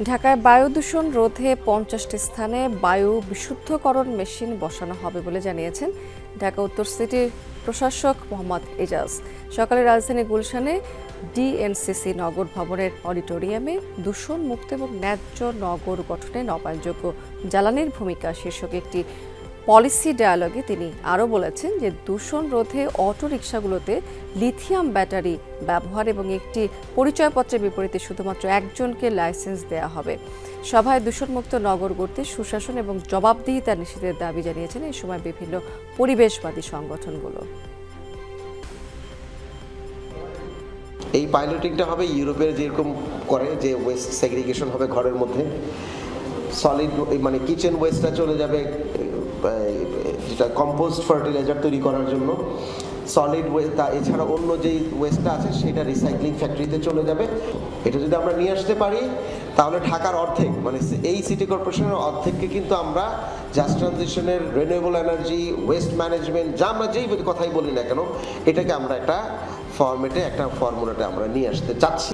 ঢাকায় বায়ু দূষণ রোধে ৫০টি স্থানে বায়ু বিশুদ্ধকরণ মেশিন বসানো হবে বলে জানিয়েছেন ঢাকা উত্তর সিটির প্রশাসক মোহাম্মদ এজাজ। সকালে রাজধানী গুলশানে ডিএনসিসি নগর ভবনের অডিটোরিয়ামে দূষণ মুক্ত এবং ন্যায্য নগর গঠনে নবায়নযোগ্য জ্বালানির ভূমিকা শীর্ষক একটি পলিসি ডায়ালগে তিনি আরও বলেছেন যে দূষণ রোধে অটোরিকশাগুলোতে লিথিয়াম ব্যাটারি ব্যবহার এবং একটি পরিচয়পত্রের বিপরীতে শুধুমাত্র একজনকে লাইসেন্স দেওয়া হবে। সভায় দূষণমুক্ত নগর গড়তে সুশাসন এবং জবাবদিহিতা নিশ্চিতের দাবি জানিয়েছেন এই সময় বিভিন্ন পরিবেশবাদী সংগঠনগুলো। এই পাইলটিংটা হবে ইউরোপের যেরকম করে, যে ওয়েস্ট সেগ্রিগেশন হবে ঘরের মধ্যে, সলিড মানে কিচেন ওয়েস্টটা চলে যাবে যেটা কম্পোস্ট ফার্টিলাইজার তৈরি করার জন্য, সলিড ওয়েস্ট এছাড়া অন্য যেই ওয়েস্টটা আছে সেটা রিসাইক্লিং ফ্যাক্টরিতে চলে যাবে। এটা যদি আমরা নিয়ে আসতে পারি তাহলে ঢাকার অর্ধেক, মানে এই সিটি কর্পোরেশনের অর্ধেককে কিন্তু আমরা জাস্ট ট্রানজিশনের, রিনিউয়েবল এনার্জি, ওয়েস্ট ম্যানেজমেন্ট, যা আমরা যেই কথাই বলি না কেন, এটাকে আমরা একটা ফর্মেটে, একটা ফর্মুলাতে আমরা নিয়ে আসতে চাচ্ছি।